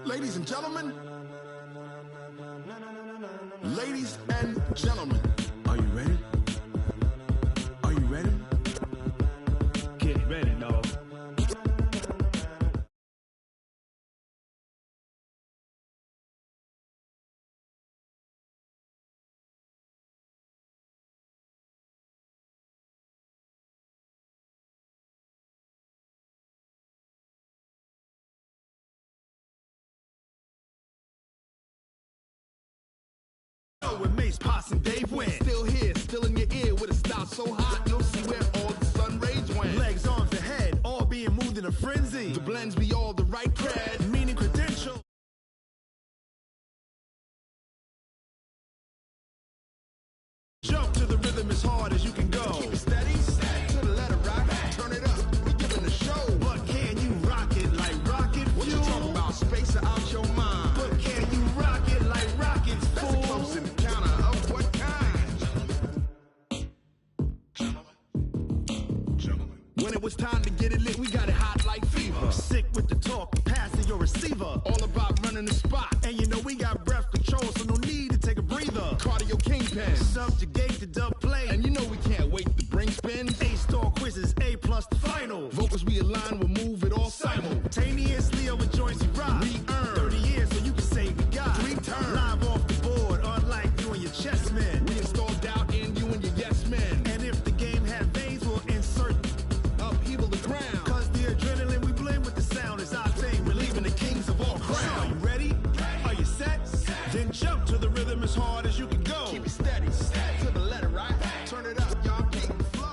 Ladies and gentlemen, ladies and gentlemen, are you ready? Are you ready? Get ready, dog. With Mace, Poss, and Dave went. Still here, still in your ear with a style so hot, you'll see where all the sun rays went. Legs, arms, and head, all being moved in a frenzy. The blends be all the right cred, meaning credential. Jump to the rhythm as hard as you can go. Keep it steady, to the letter rock, turn it up, we giving the show. But can you rock it like rocket fuel? What you talking about, space or out your mind? But can you rock it like rockets, fool? That's a close encounter of what kind? Gentlemen. When it was time to get it lit, we got it hot like fever. Sick with the talk, passing your receiver. All about running the spot. And you know we got breath control, so no need to take a breather. Cardio kingpin, subjugate the dub play. And you know we can't wait to bring spins. A-star quizzes, A+ the final. Vocals we align, we'll move it all simultaneously over joints we rock. We earn 30 years, so you can say we got 3 turns. Live off the board, unlike you and your chess men. We install doubt in you and your yes men. And if the game had veins, we'll insert upheaval the ground. Cause the adrenaline we blend with the sound is our thing. We're leaving the kings of all crowns. So are you ready? Are you set? Then jump to the rhythm as hard as you can go. Keep it steady, to the letter right. Turn it up, y'all keep the flow.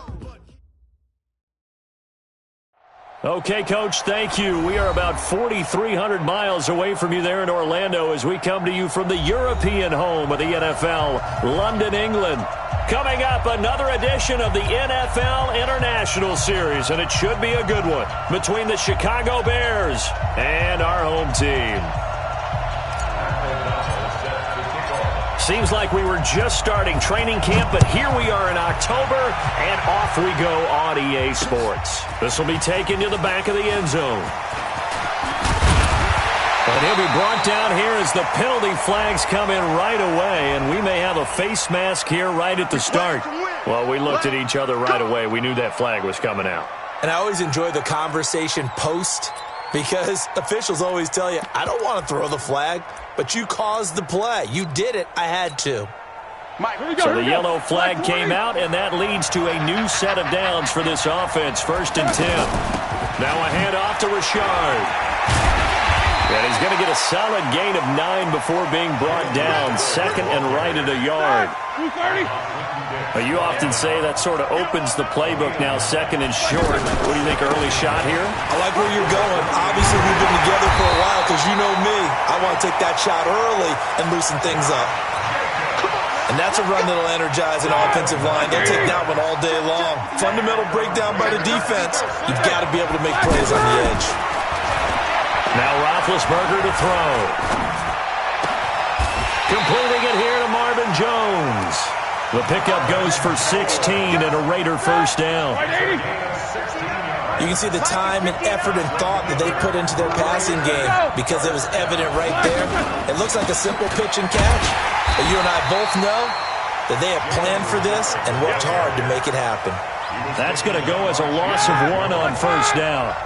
Okay, Coach, thank you. We are about 4,300 miles away from you there in Orlando as we come to you from the European home of the NFL, London, England. Coming up, another edition of the NFL International Series, and it should be a good one, between the Chicago Bears and our home team. Seems like we were just starting training camp, but here we are in October, and off we go on EA Sports. This will be taken to the back of the end zone. And he'll be brought down here as the penalty flags come in right away, and we may have a face mask here right at the start. Well, we looked at each other right away. We knew that flag was coming out. And I always enjoy the conversation post, because officials always tell you, I don't want to throw the flag, but you caused the play. You did it. I had to. So the yellow flag came out, and that leads to a new set of downs for this offense. 1st and 10. Now a handoff to Richard. And he's going to get a solid gain of 9 before being brought down. 2nd and right at a yard. But you often say that sort of opens the playbook now, 2nd and short. What do you think, early shot here? I like where you're going. Obviously, we've been together for a while because you know me. I want to take that shot early and loosen things up. And that's a run that'll energize an offensive line. They'll take that one all day long. Fundamental breakdown by the defense. You've got to be able to make plays on the edge. Now Roethlisberger to throw. Completing it here to Marvin Jones. The pickup goes for 16 and a Raider 1st down. You can see the time and effort and thought that they put into their passing game because it was evident right there. It looks like a simple pitch and catch, but you and I both know that they have planned for this and worked hard to make it happen. That's going to go as a loss of 1 on 1st down.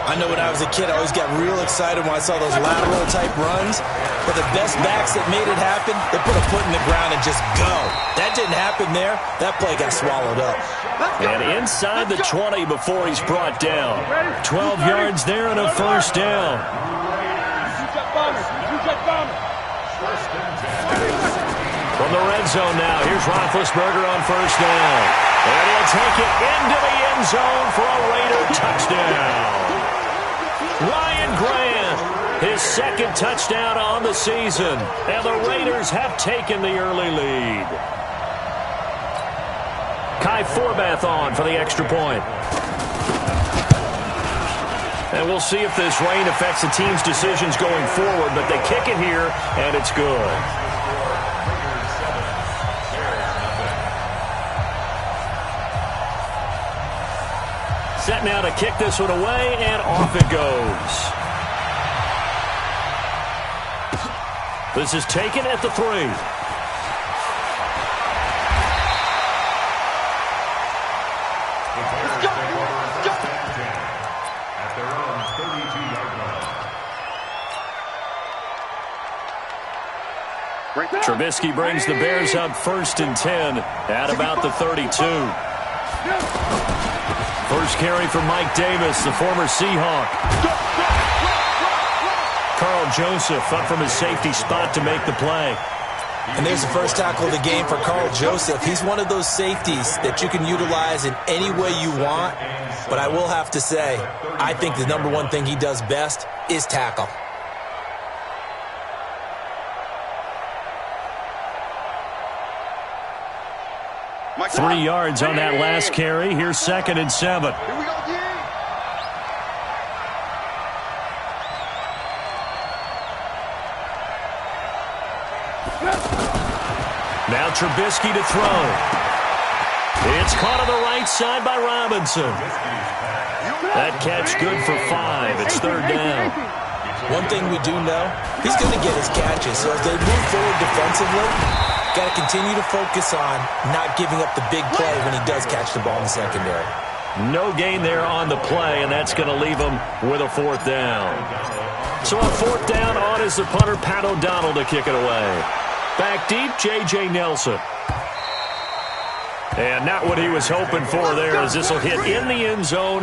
I know when I was a kid, I always got real excited when I saw those lateral-type runs. But the best backs that made it happen, they put a foot in the ground and just go. That didn't happen there. That play got swallowed up. And inside the 20 before he's brought down. 12 yards there and a 1st down. From the red zone now, here's Roethlisberger on 1st down. And he'll take it into the end zone for a Raider touchdown. Ryan Grant, his 2nd touchdown on the season. And the Raiders have taken the early lead. Ty Forbath on for the extra point. And we'll see if this rain affects the team's decisions going forward, but they kick it here, and it's good. Set now to kick this one away, and off it goes. This is taken at the 3. Trubisky brings the Bears up 1st and 10 at about the 32. First carry for Mike Davis, the former Seahawk. Carl Joseph up from his safety spot to make the play. And there's the first tackle of the game for Carl Joseph. He's one of those safeties that you can utilize in any way you want. But I will have to say, I think the number one thing he does best is tackle. Three yards on that last carry. Here's 2nd and 7. Here we go, Now Trubisky to throw. It's caught on the right side by Robinson. That catch good for 5. It's 3rd down. One thing we do know, he's going to get his catches. So as they move forward defensively, got to continue to focus on not giving up the big play when he does catch the ball in the secondary. No gain there on the play, and that's going to leave him with a 4th down. So on 4th down, on is the punter, Pat O'Donnell, to kick it away. Back deep, J.J. Nelson. And not what he was hoping for there, as this will hit in the end zone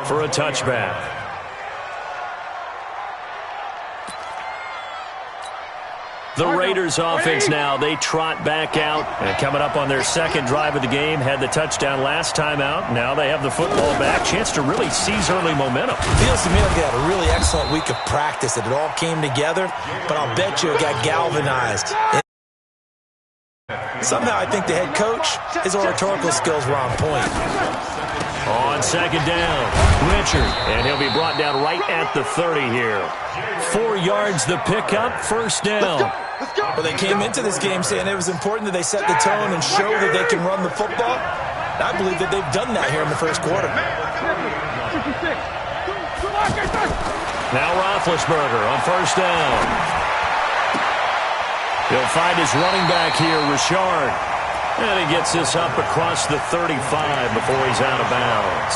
for a touchback. The Raiders offense now, they trot back out. And coming up on their 2nd drive of the game, had the touchdown last time out. Now they have the football back. Chance to really seize early momentum. Feels to me like they had a really excellent week of practice, that it all came together. But I'll bet you it got galvanized. Somehow I think the head coach, his oratorical skills were on point. On 2nd down, Richard, and he'll be brought down right at the 30 here. 4 yards the pickup, 1st down. Well, they came into this game saying it was important that they set the tone and show that they can run the football. I believe that they've done that here in the 1st quarter. Now Roethlisberger on 1st down. He'll find his running back here, Richard. And he gets this up across the 35 before he's out of bounds.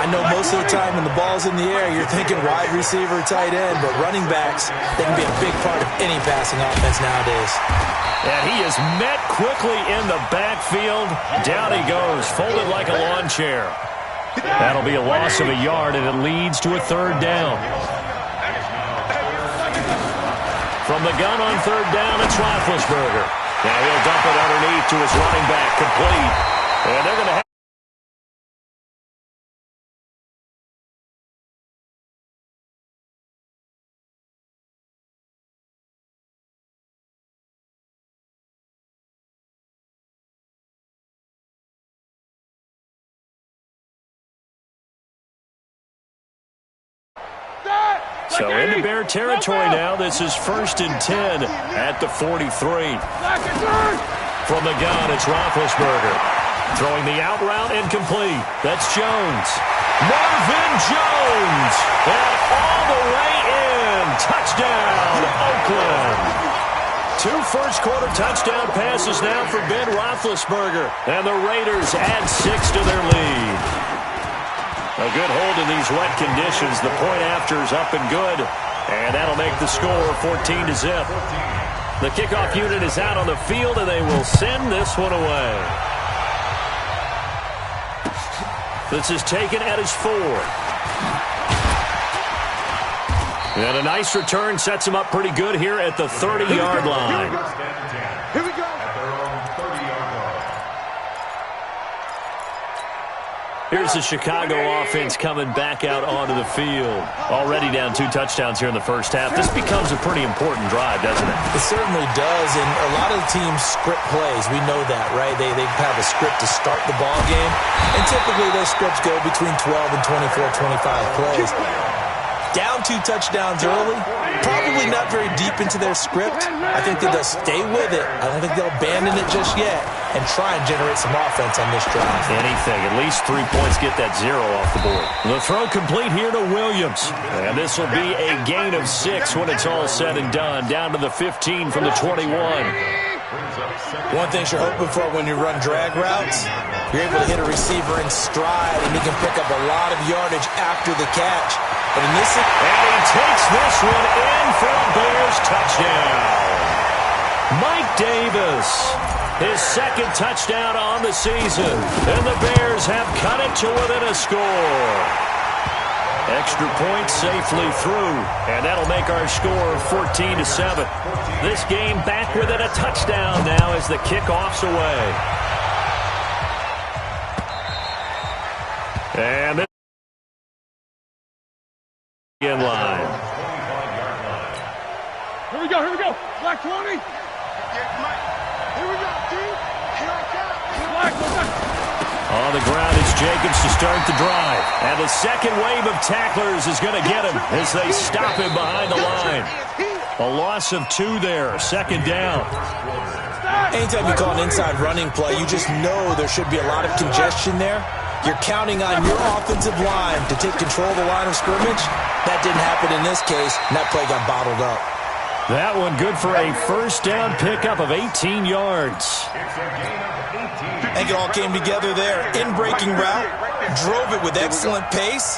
I know most of the time when the ball's in the air, you're thinking wide receiver, tight end, but running backs, they can be a big part of any passing offense nowadays. And he is met quickly in the backfield. Down he goes, folded like a lawn chair. That'll be a loss of a yard, and it leads to a 3rd down. From the gun on 3rd down, it's Roethlisberger. Now he'll dump it underneath to his running back, complete. And they're going to have... So into Bear territory now. This is 1st and 10 at the 43. From the gun, it's Roethlisberger. Throwing the out route, incomplete. That's Jones. Marvin Jones. And all the way in. Touchdown, Oakland. 2 first-quarter touchdown passes now for Ben Roethlisberger. And the Raiders add 6 to their lead. A good hold in these wet conditions. The point after is up and good. And that'll make the score 14-0. The kickoff unit is out on the field, and they will send this one away. This is taken at his 4. And a nice return sets him up pretty good here at the 30-yard line. Here we go. Here's the Chicago offense coming back out onto the field. Already down 2 touchdowns here in the first half. This becomes a pretty important drive, doesn't it? It certainly does, and a lot of the teams script plays. We know that, right? They have a script to start the ball game, and typically those scripts go between 12 and 24, 25 plays. Down 2 touchdowns early, probably not very deep into their script. I think that they'll stay with it. I don't think they'll abandon it just yet and try and generate some offense on this drive. Anything. At least 3 points, get that 0 off the board. The throw complete here to Williams. And this will be a gain of 6 when it's all said and done. Down to the 15 from the 21. One thing you're hoping for when you run drag routes, you're able to hit a receiver in stride, and he can pick up a lot of yardage after the catch. And he takes this one in for a Bears touchdown. Mike Davis, his second touchdown on the season. And the Bears have cut it to within a score. Extra point safely through. And that'll make our score 14-7. This game back within a touchdown now as the kickoff's away. And this in line. Here we go. Black 20. Here we go, dude. Black. On the ground, it's Jacobs to start the drive. And the second wave of tacklers is going to get him as they stop him behind the line. A loss of 2 there. Second down. Anytime you call an inside running play, you just know there should be a lot of congestion there. You're counting on your offensive line to take control of the line of scrimmage. That didn't happen in this case, and that play got bottled up. That one good for a first down pickup of 18 yards. I think it all came together there. In-breaking route, drove it with excellent pace.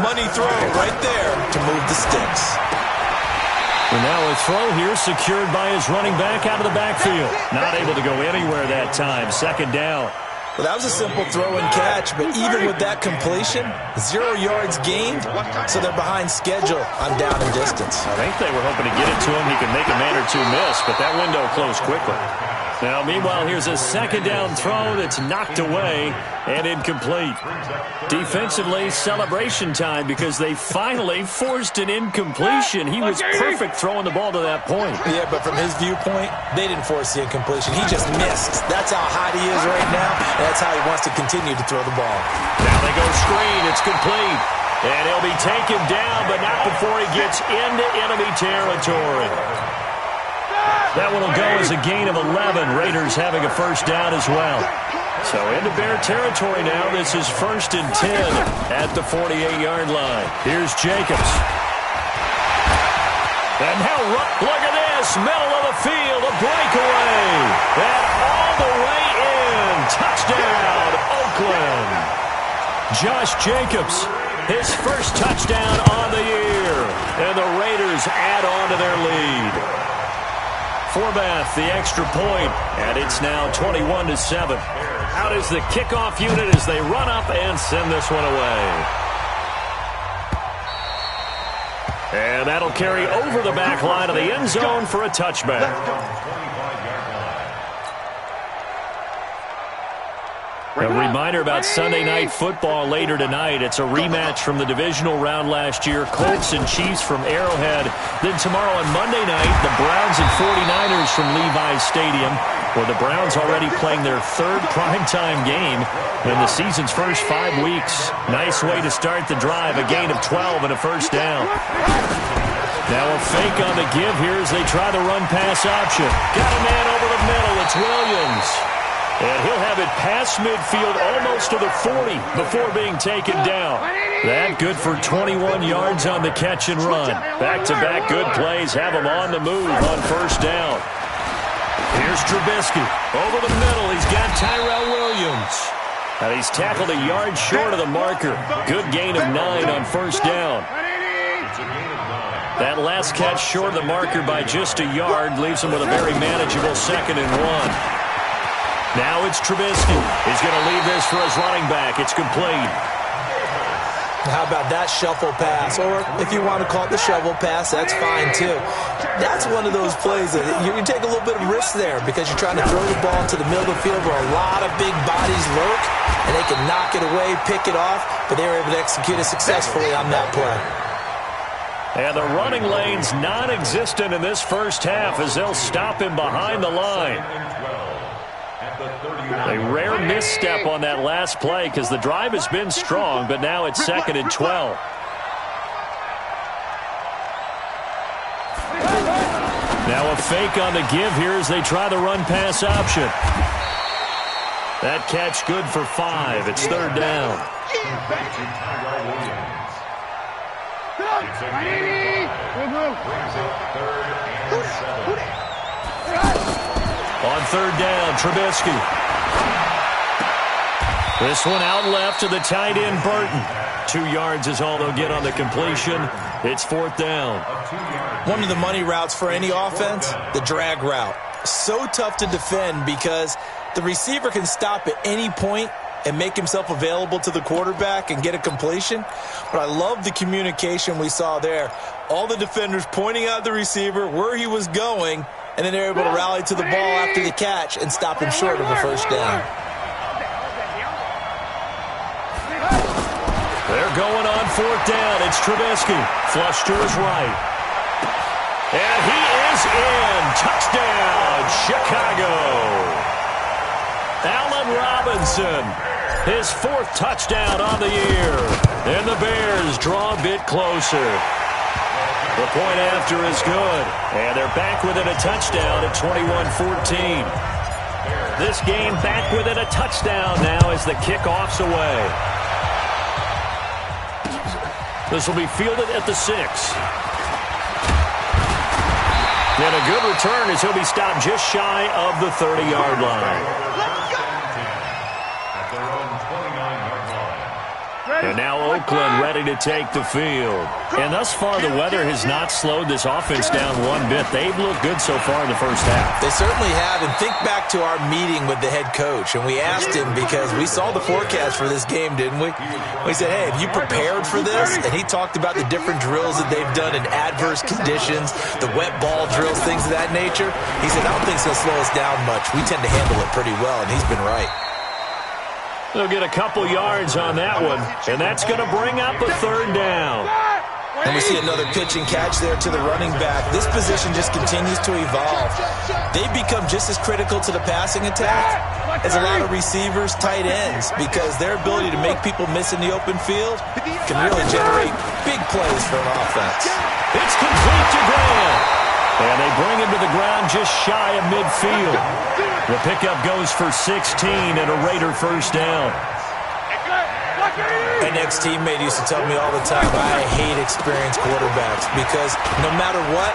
Money throw right there to move the sticks. And now a throw here secured by his running back out of the backfield. Not able to go anywhere that time. Second down. Well, that was a simple throw and catch, but even with that completion, 0 yards gained, so they're behind schedule on down and distance. I think they were hoping to get it to him. He could make a man or 2 miss, but that window closed quickly. Now, meanwhile, here's a second down throw that's knocked away and incomplete. Defensively, celebration time because they finally forced an incompletion. He was perfect throwing the ball to that point. Yeah, but from his viewpoint, they didn't force the incompletion. He just missed. That's how hot he is right now, and that's how he wants to continue to throw the ball. Now they go screen. It's complete. And he'll be taken down, but not before he gets into enemy territory. That one will go as a gain of 11. Raiders having a first down as well. So into Bear territory now. This is 1st and 10 at the 48-yard line. Here's Jacobs. And now look at this. Middle of the field. A breakaway. And all the way in. Touchdown, Oakland. Josh Jacobs. His first touchdown on the year. And the Raiders add on to their lead. Forbath, the extra point, and it's now 21-7. Out is the kickoff unit as they run up and send this one away. And that'll carry over the back line of the end zone for a touchback. A reminder about Sunday Night Football later tonight. It's a rematch from the divisional round last year. Colts and Chiefs from Arrowhead. Then tomorrow on Monday night, the Browns and 49ers from Levi's Stadium, where the Browns already playing their 3rd primetime game in the season's first 5 weeks. Nice way to start the drive. A gain of 12 and a first down. Now a fake on the give here as they try the run-pass option. Got a man over the middle. It's Williams. And he'll have it past midfield almost to the 40 before being taken down. That good for 21 yards on the catch and run. Back-to-back good plays have him on the move on first down. Here's Trubisky. Over the middle, he's got Tyrell Williams. And he's tackled a yard short of the marker. Good gain of 9 on first down. That last catch short of the marker by just a yard leaves him with a very manageable 2nd and 1. Now it's Trubisky. He's going to leave this for his running back. It's complete. How about that shuffle pass? Or if you want to call it the shovel pass, that's fine too. That's one of those plays that you take a little bit of risk there because you're trying to throw the ball to the middle of the field where a lot of big bodies lurk, and they can knock it away, pick it off, but they were able to execute it successfully on that play. And the running lane's non-existent in this first half as they'll stop him behind the line. A rare misstep on that last play because the drive has been strong, but now it's 2nd and 12. Now a fake on the give here as they try the run-pass option. That catch good for 5. It's 3rd down. On 3rd down, Trubisky. This one out left to the tight end, Burton. 2 yards is all they'll get on the completion. It's 4th down. One of the money routes for any offense, the drag route. So tough to defend because the receiver can stop at any point and make himself available to the quarterback and get a completion. But I love the communication we saw there. All the defenders pointing out the receiver, where he was going, and then they're able to rally to the ball after the catch and stop him short of a 1st down. They're going on 4th down. It's Trubisky. Flush to his right. And he is in. Touchdown, Chicago. Allen Robinson, his 4th touchdown on the year. And the Bears draw a bit closer. The point after is good. And they're back within a touchdown at 21-14. This game back within a touchdown now as the kickoff's away. This will be fielded at the 6. And a good return as he'll be stopped just shy of the 30-yard line. And now Oakland ready to take the field. And thus far, the weather has not slowed this offense down one bit. They've looked good so far in the first half. They certainly have. And think back to our meeting with the head coach. And we asked him because we saw the forecast for this game, didn't we? We said, hey, have you prepared for this? And he talked about the different drills that they've done in adverse conditions, the wet ball drills, things of that nature. He said, I don't think it's going to slow us down much. We tend to handle it pretty well, and he's been right. They'll get a couple yards on that one, and that's going to bring up a 3rd down. And we see another pitch and catch there to the running back. This position just continues to evolve. They become just as critical to the passing attack as a lot of receivers, tight ends, because their ability to make people miss in the open field can really generate big plays for an offense. It's complete to Graham. And they bring him to the ground just shy of midfield. The pickup goes for 16 and a Raider 1st down. An ex-teammate used to tell me all the time, I hate experienced quarterbacks because no matter what,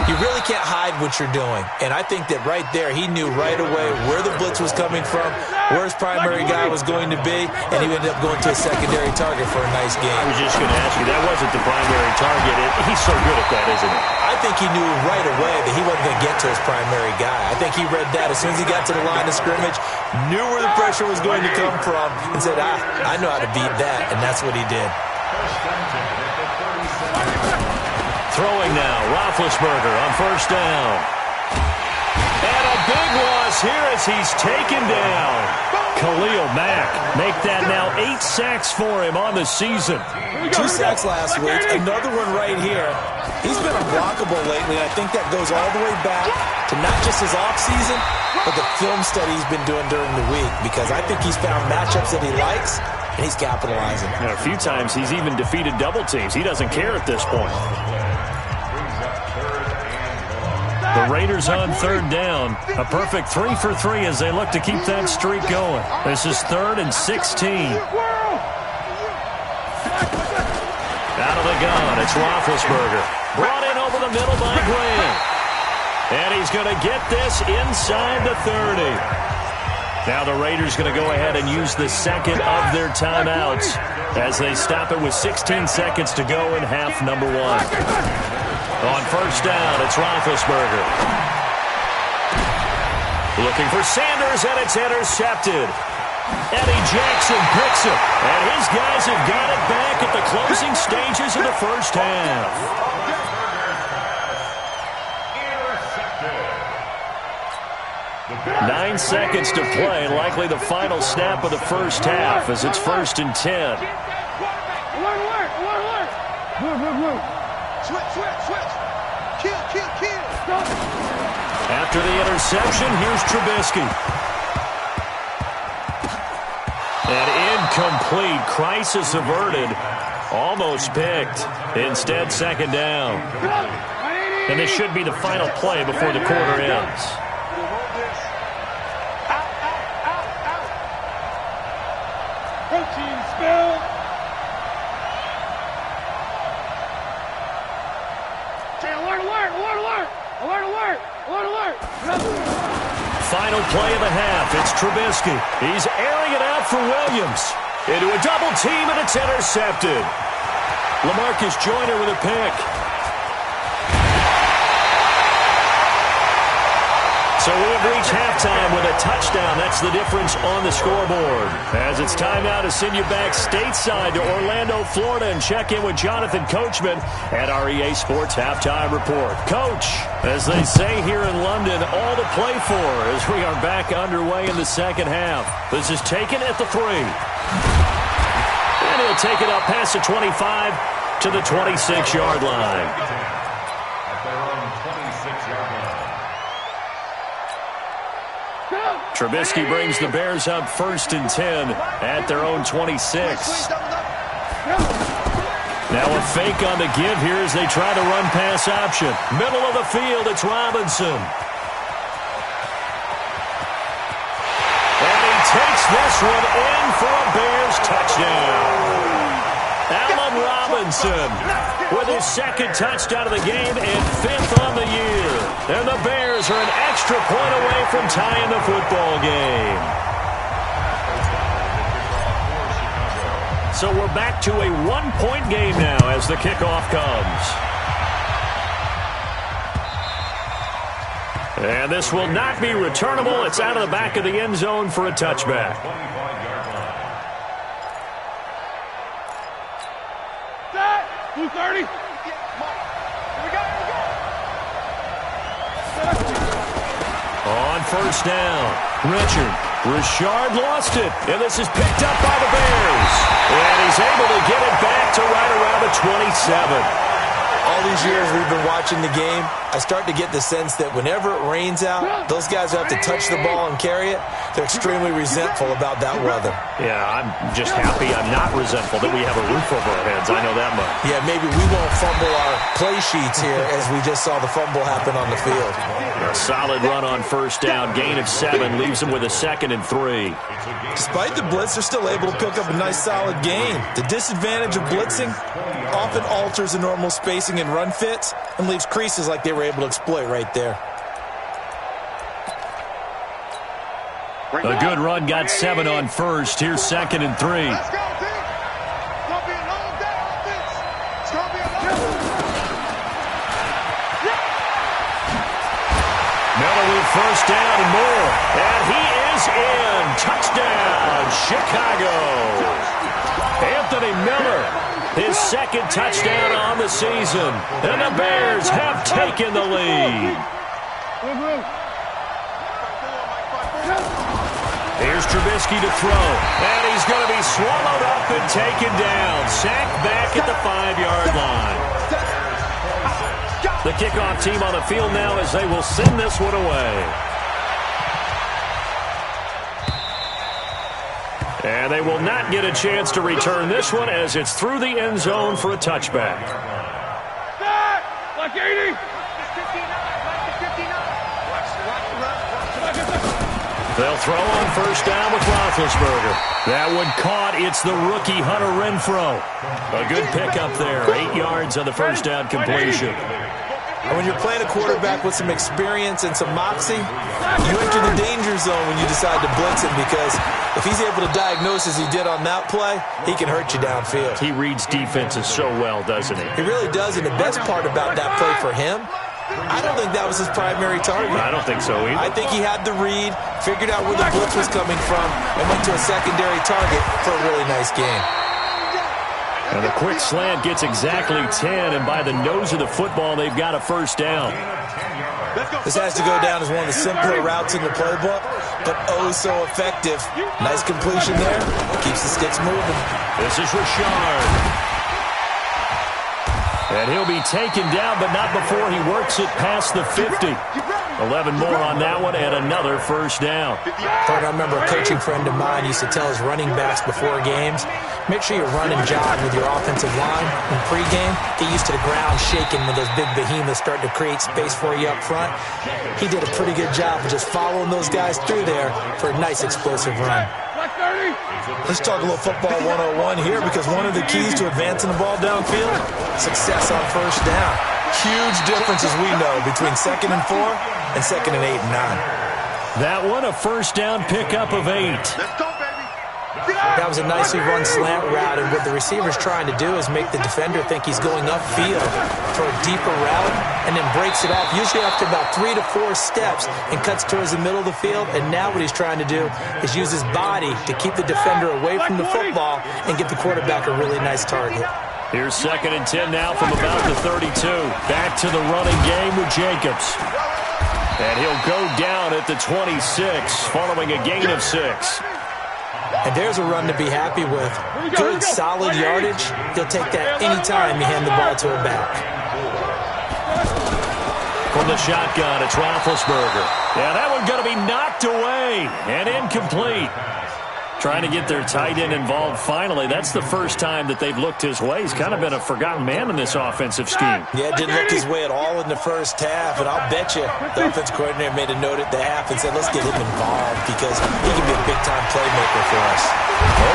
you really can't hide what you're doing. And I think that right there, he knew right away where the blitz was coming from, where his primary guy was going to be, and he ended up going to a secondary target for a nice game. I was just going to ask you, that wasn't the primary target. He's so good at that, isn't he? I think he knew right away that he wasn't going to get to his primary guy. I think he read that as soon as he got to the line of scrimmage, knew where the pressure was going to come from, and said, I know how to beat that, and that's what he did. Throwing now, Roethlisberger on 1st down. And a big loss here as he's taken down. Khalil Mack make that now 8 sacks for him on the season. 2 sacks last week, another one right here. He's been unblockable lately, and I think that goes all the way back to not just his offseason, but the film study he's been doing during the week, because I think he's found matchups that he likes, and he's capitalizing. And a few times he's even defeated double teams. He doesn't care at this point. The Raiders on 3rd down. A perfect 3 for 3 as they look to keep that streak going. This is 3rd and 16. Out of the gun, it's Roethlisberger. Brought in over the middle by Graham. And he's going to get this inside the 30. Now the Raiders going to go ahead and use the second of their timeouts as they stop it with 16 seconds to go in half number 1. On 1st down, it's Roethlisberger. Looking for Sanders, and it's intercepted. Eddie Jackson picks it, and his guys have got it back at the closing stages of the first half. 9 seconds to play, likely the final snap of the first half as it's 1st and 10. Switch. Kill. After the interception, here's Trubisky. And incomplete. Crisis averted. Almost picked. Instead, 2nd down. And this should be the final play before the quarter ends. Protein spill. Alert. Final play of the half. It's Trubisky. He's airing it out for Williams. Into a double team, and it's intercepted. LaMarcus Joyner with a pick. So we have reached halftime with a touchdown. That's the difference on the scoreboard. As it's time now to send you back stateside to Orlando, Florida, and check in with Jonathan Coachman at our EA Sports Halftime Report. Coach, as they say here in London, all to play for as we are back underway in the second half. This is taken at the 3. And he'll take it up past the 25 to the 26-yard line. Trubisky brings the Bears up 1st and 10 at their own 26. Now a fake on the give here as they try the run-pass option. Middle of the field, it's Robinson. And he takes this one in for a Bears touchdown. Allen Robinson with his 2nd touchdown of the game and 5th on the year. And the Bears are an extra point away from tying the football game. So we're back to a 1-point game now as the kickoff comes. And this will not be returnable. It's out of the back of the end zone for a touchback. Blue 30. On 1st down, Richard lost it, and this is picked up by the Bears. And he's able to get it back to right around the 27. All these years we've been watching the game, I start to get the sense that whenever it rains out, those guys who have to touch the ball and carry it, they're extremely resentful about that weather. Yeah, I'm just happy I'm not resentful that we have a roof over our heads. I know that much. Yeah, maybe we won't fumble our play sheets here as we just saw the fumble happen on the field. A solid run on 1st down, gain of 7, leaves them with a 2nd and 3. Despite the blitz, they're still able to pick up a nice solid gain. The disadvantage of blitzing often alters the normal spacing and run fits and leaves creases like they were able to exploit right there. A good run, got 7 on 1st. Here's 2nd and 3. Let's go, team. It's going to be a long day offense. It's going to be a long day. Miller with 1st down and more. And he is in. Touchdown, Chicago. Anthony Miller, his 2nd touchdown on the season. And the Bears have taken the lead. Here's Trubisky to throw. And he's going to be swallowed up and taken down. Sacked back at the 5-yard line. The kickoff team on the field now as they will send this one away. And they will not get a chance to return this one as it's through the end zone for a touchback. Like 80. They'll throw on 1st down with Roethlisberger. That one caught. It's the rookie Hunter Renfrow. A good pickup there. 8 yards on the 1st down completion. And when you're playing a quarterback with some experience and some moxie, you enter the danger zone when you decide to blitz him, because if he's able to diagnose as he did on that play, he can hurt you downfield. He reads defenses so well, doesn't he? He really does, and the best part about that play for him, I don't think that was his primary target. I don't think so either. I think he had the read, figured out where the blitz was coming from, and went to a secondary target for a really nice game. And the quick slant gets exactly 10, and by the nose of the football, they've got a first down. This has to go down as one of the simpler routes in the playbook, but oh so effective. Nice completion there. Keeps the sticks moving. This is Richard. And he'll be taken down, but not before he works it past the 50. 11 more on that one, and another first down. I remember a coaching friend of mine used to tell his running backs before games, make sure you run and jog with your offensive line in pregame. Get used to the ground shaking when those big behemoths start to create space for you up front. He did a pretty good job of just following those guys through there for a nice explosive run. Let's talk a little football 101 here, because one of the keys to advancing the ball downfield, success on first down. Huge difference, as we know, between 2nd and 4 and 2nd and 8 and 9. That one, a first down pickup of 8. Let's go, baby. That was a nicely run slant route, and what the receiver's trying to do is make the defender think he's going upfield for a deeper route, and then breaks it off, usually after about 3 to 4 steps, and cuts towards the middle of the field. And now what he's trying to do is use his body to keep the defender away from the football and give the quarterback a really nice target. Here's 2nd and 10 now from about the 32. Back to the running game with Jacobs. And he'll go down at the 26, following a gain of 6. And there's a run to be happy with. Good, solid yardage. He'll take that anytime you hand the ball to a back. From the shotgun, it's Roethlisberger. Yeah, that one's going to be knocked away and incomplete. Trying to get their tight end involved finally. That's the first time that they've looked his way. He's kind of been a forgotten man in this offensive scheme. Yeah, didn't look his way at all in the first half, and I'll bet you the offense coordinator made a note at the half and said, let's get him involved because he can be a big-time playmaker for us.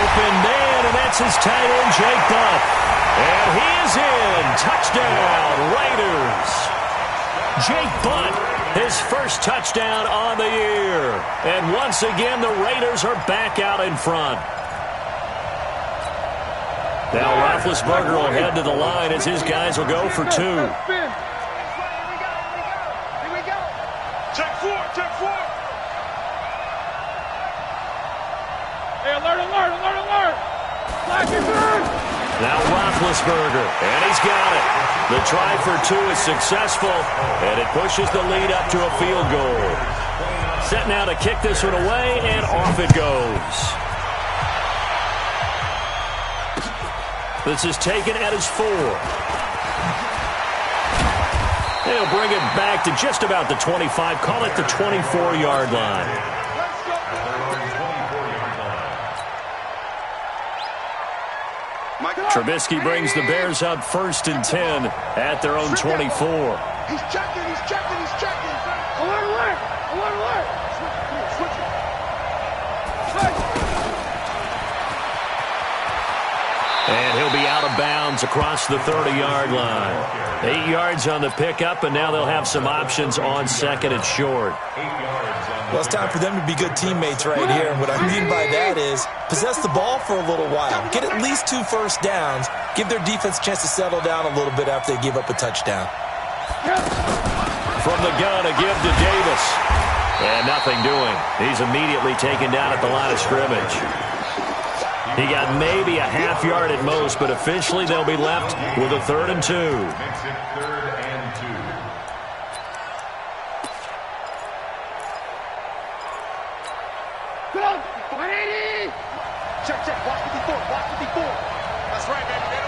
Open man, and that's his tight end, Jake Butt. And he is in. Touchdown, Raiders. Jake Butt, his first touchdown on the year. And once again, the Raiders are back out in front. Now Roethlisberger will head to the line as his guys will go for 2. Here we go. Check 4, check 4. Hey, alert. Flash is in. Now Roethlisberger, and he's got it. The try for 2 is successful, and it pushes the lead up to a field goal. Set now to kick this one away, and off it goes. This is taken at his 4. They'll bring it back to just about the 25. Call it the 24-yard line. Trubisky brings the Bears up 1st and 10 at their own 24. He's checking. Alert. Switch it. And he'll be out of bounds across the 30-yard line. 8 yards on the pickup, and now they'll have some options on 2nd and short. Well, it's time for them to be good teammates right here. And what I mean by that is possess the ball for a little while. Get at least 2 first downs. Give their defense a chance to settle down a little bit after they give up a touchdown. From the gun, a give to Davis. And nothing doing. He's immediately taken down at the line of scrimmage. He got maybe a half yard at most, but officially they'll be left with a 3rd and 2. Check. Watch 54. That's right, baby.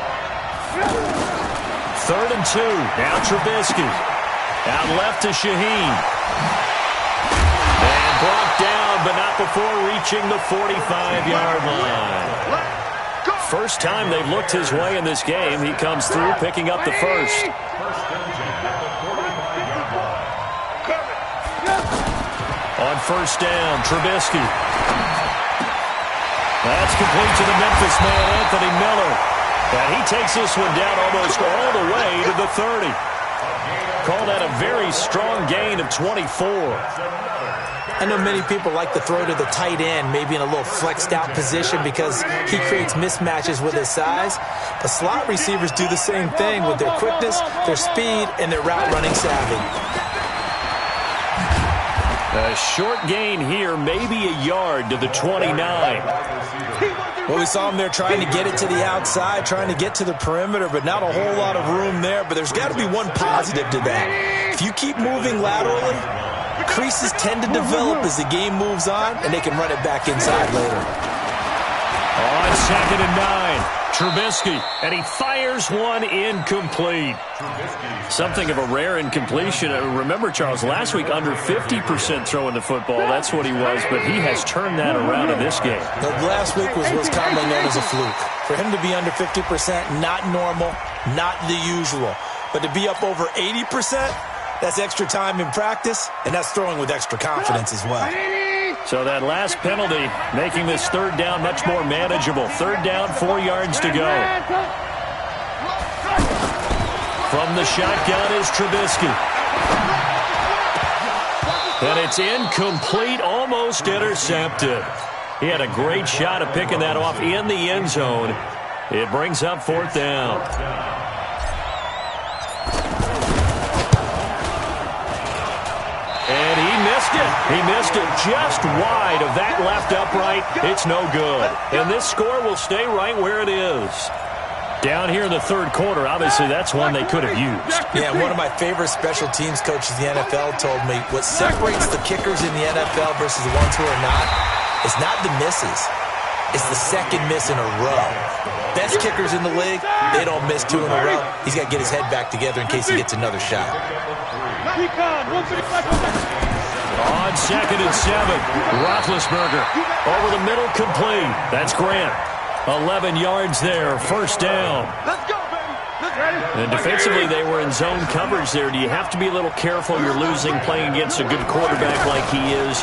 3rd and 2. Now Trubisky. Out left to Shaheen. And brought down, but not before reaching the 45-yard line. First time they've looked his way in this game. He comes through, picking up the first. On 1st down, Trubisky. That's complete to the Memphis man, Anthony Miller. And he takes this one down almost all the way to the 30. Call that a very strong gain of 24. I know many people like to throw to the tight end, maybe in a little flexed out position because he creates mismatches with his size. But slot receivers do the same thing with their quickness, their speed, and their route running savvy. A short gain here, maybe a yard to the 29. Well, we saw him there trying to get it to the outside, trying to get to the perimeter, but not a whole lot of room there. But there's got to be one positive to that. If you keep moving laterally, creases tend to develop as the game moves on, and they can run it back inside later. On 2nd and 9, Trubisky, and he fires one incomplete. Something of a rare incompletion. Remember, Charles, last week under 50% throwing the football. That's what he was, but he has turned that around in this game. Last week was what's commonly known as a fluke. For him to be under 50%, not normal, not the usual. But to be up over 80%, that's extra time in practice, and that's throwing with extra confidence as well. So that last penalty making this 3rd down much more manageable. 3rd down, 4 yards to go. From the shotgun is Trubisky. And it's incomplete, almost intercepted. He had a great shot at picking that off in the end zone. It brings up 4th down. And he missed it. He missed it just wide of that left upright. It's no good. And this score will stay right where it is. Down here in the 3rd quarter, obviously that's one they could have used. Yeah, one of my favorite special teams coaches in the NFL told me what separates the kickers in the NFL versus the ones who are not is not the misses. It's the 2nd miss in a row. Best kickers in the league, they don't miss 2 in a row. He's got to get his head back together in case he gets another shot. On 2nd and 7, Roethlisberger over the middle, complete. That's Grant. 11 yards there, 1st down. Let's go, baby. And defensively, they were in zone coverage there. Do you have to be a little careful? You're losing playing against a good quarterback like he is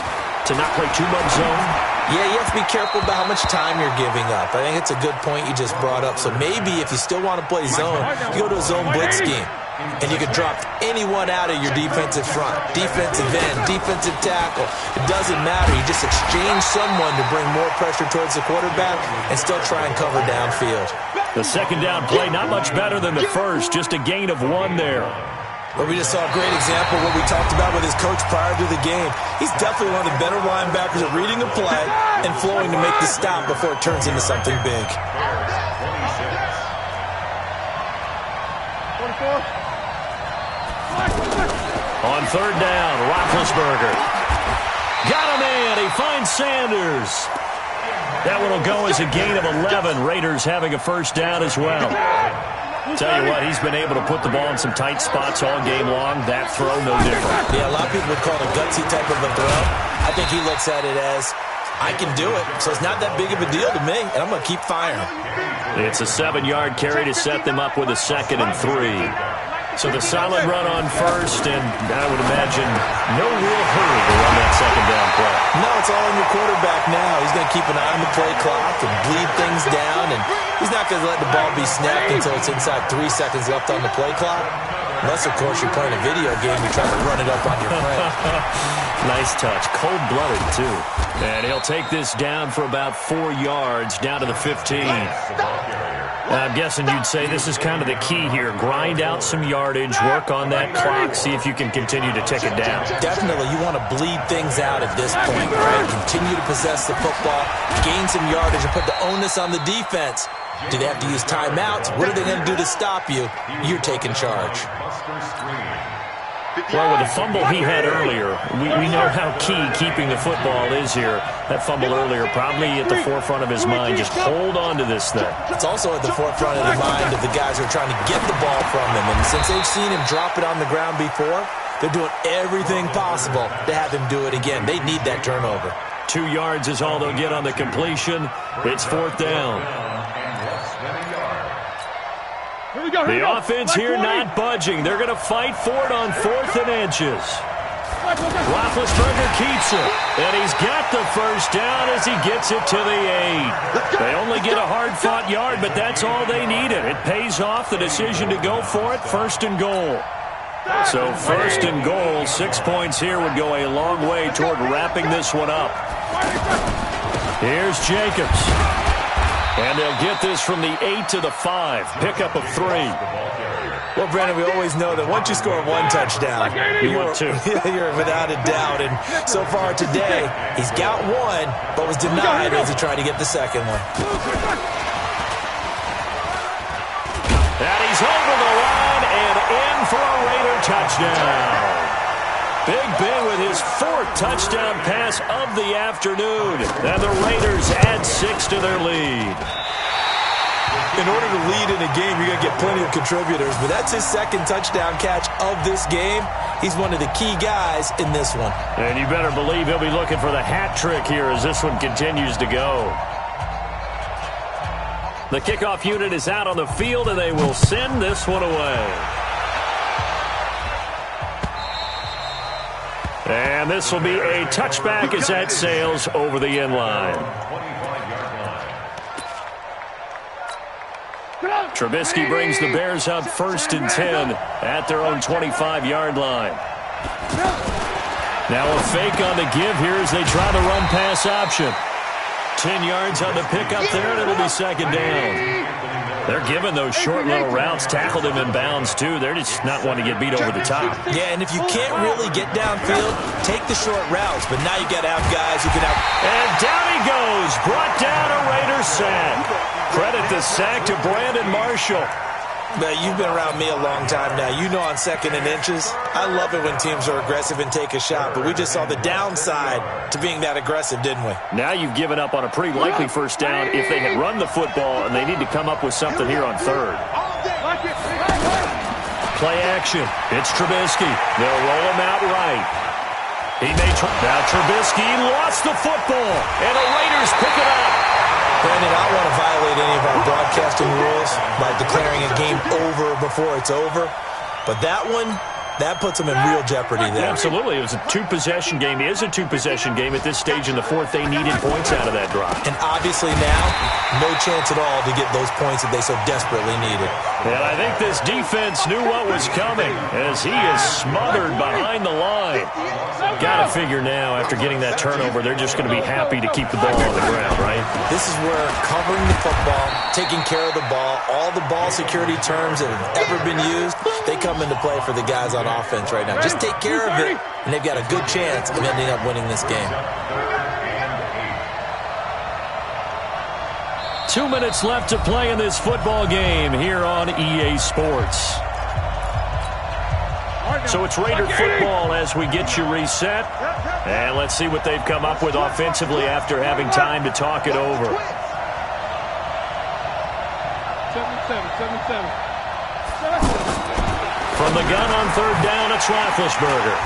to not play too much zone? Yeah, you have to be careful about how much time you're giving up. I think it's a good point you just brought up. So maybe if you still want to play zone, you go to a zone blitz scheme. And you can drop anyone out of your defensive front, defensive end, defensive tackle. It doesn't matter. You just exchange someone to bring more pressure towards the quarterback and still try and cover downfield. The 2nd down play, not much better than the first, just a gain of 1 there. But we just saw a great example of what we talked about with his coach prior to the game. He's definitely one of the better linebackers at reading a play and flowing to make the stop before it turns into something big. 24. On 3rd down, Roethlisberger. Got him in. He finds Sanders. That one will go as a gain of 11. Raiders having a 1st down as well. Tell you what, he's been able to put the ball in some tight spots all game long. That throw, no different. Yeah, a lot of people would call it a gutsy type of a throw. I think he looks at it as, I can do it, so it's not that big of a deal to me, and I'm going to keep firing. It's a 7-yard carry to set them up with a 2nd and 3. So the solid run on 1st, and I would imagine no real hurry to run that 2nd down play. No, it's all on your quarterback now. He's going to keep an eye on the play clock and bleed things down, and he's not going to let the ball be snapped until it's inside 3 seconds left on the play clock. Unless, of course, you're playing a video game, you try to run it up on your friend. Nice touch. Cold-blooded, too. And he'll take this down for about 4 yards, down to the 15. I'm guessing you'd say this is kind of the key here. Grind out some yardage, work on that clock, see if you can continue to tick it down. Definitely. You want to bleed things out at this point, right? Continue to possess the football, gain some yardage, and put the onus on the defense. Do they have to use timeouts? What are they going to do to stop you? You're taking charge. Well, with the fumble he had earlier, we know how key keeping the football is here. That fumble earlier probably at the forefront of his mind. Just hold on to this thing. It's also at the forefront of the mind of the guys who are trying to get the ball from him. And since they've seen him drop it on the ground before, they're doing everything possible to have him do it again. They need that turnover. 2 yards is all they'll get on the completion. It's 4th down. The offense here not budging. They're going to fight for it on 4th and inches. Roethlisberger keeps it, and he's got the 1st down as he gets it to the 8. They only get a hard-fought yard, but that's all they needed. It pays off the decision to go for it, 1st and goal. So 1st and goal, 6 points here would go a long way toward wrapping this one up. Here's Jacobs. And they'll get this from the 8 to the 5. Pickup of 3. Well, Brandon, we always know that once you score one touchdown, you want two. You're without a doubt. And so far today, he's got one, but was denied as he tried to get the second one. And he's over the line and in for a Raider touchdown. Big Ben with his 4th touchdown pass of the afternoon. And the Raiders add 6 to their lead. In order to lead in a game, you're going to get plenty of contributors, but that's his 2nd touchdown catch of this game. He's one of the key guys in this one. And you better believe he'll be looking for the hat trick here as this one continues to go. The kickoff unit is out on the field, and they will send this one away. And this will be a touchback as that sails over the end line. Trubisky brings the Bears up 1st and 10 at their own 25-yard line. Now a fake on the give here as they try the run-pass option. 10 yards on the pickup there, and it'll be 2nd down. They're giving those short little routes, tackled him in bounds, too. They're just not wanting to get beat over the top. Yeah, and if you can't really get downfield, take the short routes. But now you got to have guys who can have... And down he goes. Brought down a Raiders sack. Credit the sack to Brandon Marshall. Now, you've been around me a long time now. You know on 2nd and inches, I love it when teams are aggressive and take a shot. But we just saw the downside to being that aggressive, didn't we? Now you've given up on a pretty likely 1st down if they had run the football, and they need to come up with something here on 3rd. Play action. It's Trubisky. They'll roll him out right. Now Trubisky lost the football, and the Raiders pick it up. Brandon, I don't want to violate any of our broadcasting rules by declaring a game over before it's over. But that one, that puts them in real jeopardy there. Absolutely. It was a 2-possession game. It is a 2-possession game at this stage in the 4th. They needed points out of that drive. And obviously now, no chance at all to get those points that they so desperately needed. And I think this defense knew what was coming as he is smothered behind the line. Got to figure now, after getting that turnover, they're just going to be happy to keep the ball on the ground, right? This is where covering the football, taking care of the ball, all the ball security terms that have ever been used, they come into play for the guys on offense right now. Just take care of it, and they've got a good chance of ending up winning this game. 2 minutes left to play in this football game here on EA Sports. So it's Raider football as we get you reset. And let's see what they've come up with offensively after having time to talk it over. 7-7. From the gun on 3rd down, it's Roethlisberger.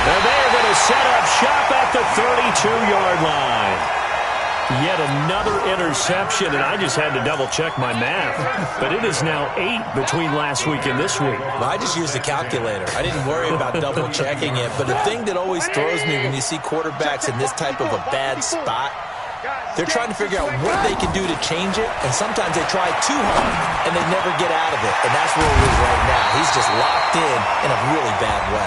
And they're going to set up shop at the 32-yard line. Yet another interception, and I just had to double-check my math. But it is now 8 between last week and this week. Well, I just used a calculator. I didn't worry about double-checking it. But the thing that always throws me when you see quarterbacks in this type of a bad spot, they're trying to figure out what they can do to change it, and sometimes they try too hard, and they never get out of it. And that's where he is right now. He's just locked in a really bad way.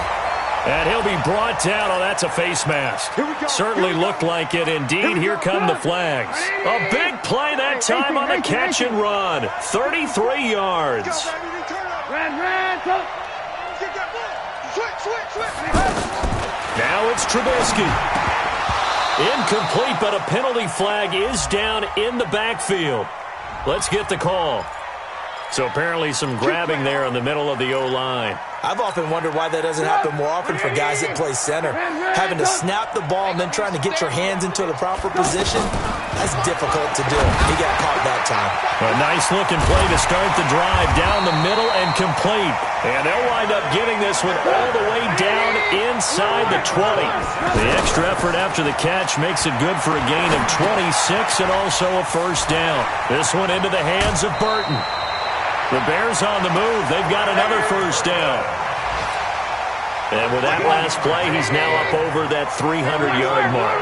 And he'll be brought down. Oh, that's a face mask. Certainly looked like it. Indeed, here come the flags. A big play that time on the catch and run. 33 yards. Now it's Trubisky. Incomplete, but a penalty flag is down in the backfield. Let's get the call. So apparently some grabbing there in the middle of the O-line. I've often wondered why that doesn't happen more often for guys that play center. Having to snap the ball and then trying to get your hands into the proper position, that's difficult to do. He got caught that time. A nice-looking play to start the drive down the middle and complete. And they'll wind up getting this one all the way down inside the 20. The extra effort after the catch makes it good for a gain of 26 and also a 1st down. This one into the hands of Burton. The Bears on the move. They've got another 1st down. And with that last play, he's now up over that 300-yard mark.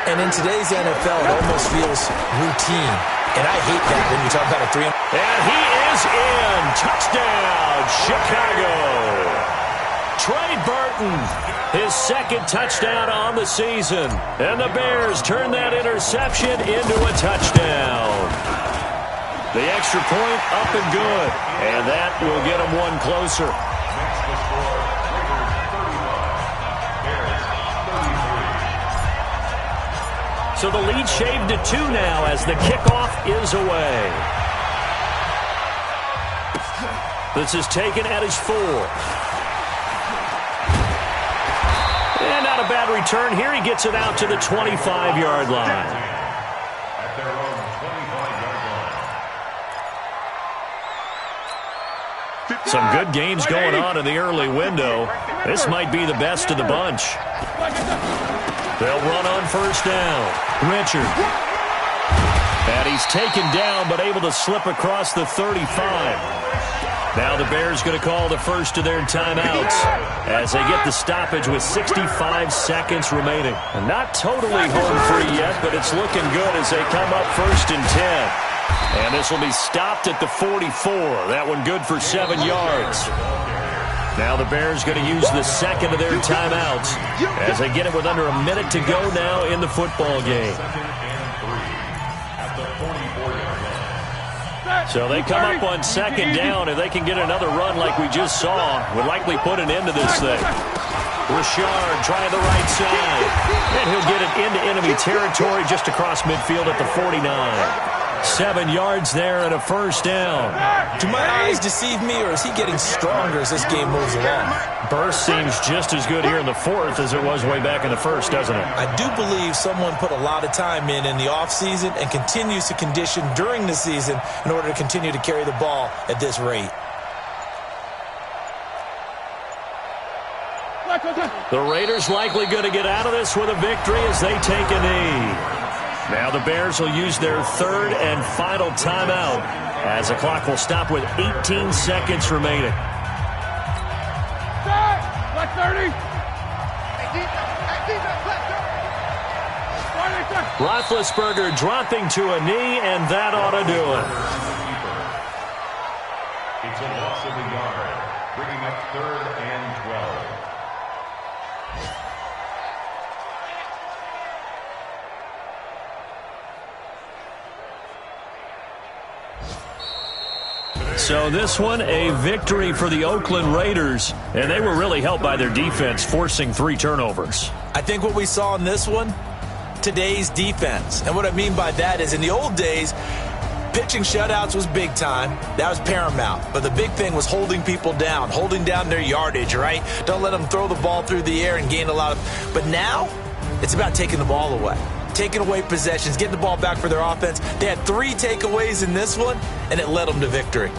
And in today's NFL, it almost feels routine. And I hate that when you talk about a 300. And he is in. Touchdown, Chicago. Trey Burton, his 2nd touchdown on the season. And the Bears turn that interception into a touchdown. The extra point up and good. And that will get them one closer. So the lead shaved to 2 now as the kickoff is away. This is taken at his 4. And not a bad return here. He gets it out to the 25-yard line. Some good games going on in the early window. This might be the best of the bunch. They'll run on first down. Richard. And he's taken down but able to slip across the 35. Now the Bears going to call the first of their timeouts as they get the stoppage with 65 seconds remaining. And not totally home free yet, but it's looking good as they come up first and 10. And this will be stopped at the 44. That one good for 7 yards. Now the Bears going to use the second of their timeouts as they get it with under a minute to go now in the football game. So they come up on second down. If they can get another run like we just saw, would likely put an end to this thing. Richard trying the right side. And he'll get it into enemy territory just across midfield at the 49. 7 yards there and a first down. Do my eyes deceive me, or is he getting stronger as this game moves along? Burst seems just as good here in the fourth as it was way back in the first, doesn't it? I do believe someone put a lot of time in the offseason and continues to condition during the season in order to continue to carry the ball at this rate. The Raiders likely going to get out of this with a victory as they take a knee. Now the Bears will use their third and final timeout as the clock will stop with 18 seconds remaining. Black 30. Roethlisberger dropping to a knee, and that ought to do it. It's a loss of a yard, bringing up 3rd and 12. So this one, a victory for the Oakland Raiders, and they were really helped by their defense, forcing 3 turnovers. I think what we saw in this one, today's defense. And what I mean by that is in the old days, pitching shutouts was big time. That was paramount. But the big thing was holding people down, holding down their yardage, right? Don't let them throw the ball through the air and gain a lot of... But now, it's about taking the ball away. Taking away possessions, getting the ball back for their offense. They had 3 takeaways in this one, and it led them to victory.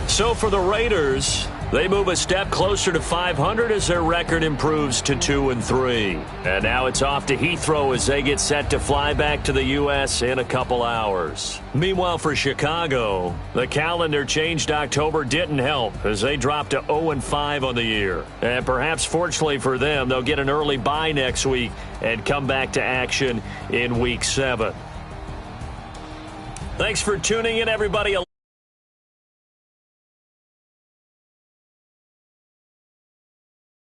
So for the Raiders, they move a step closer to 500 as their record improves to 2-3. And now it's off to Heathrow as they get set to fly back to the U.S. in a couple hours. Meanwhile, for Chicago, the calendar changed October didn't help as they dropped to 0-5 on the year. And perhaps fortunately for them, they'll get an early bye next week and come back to action in Week 7. Thanks for tuning in, everybody.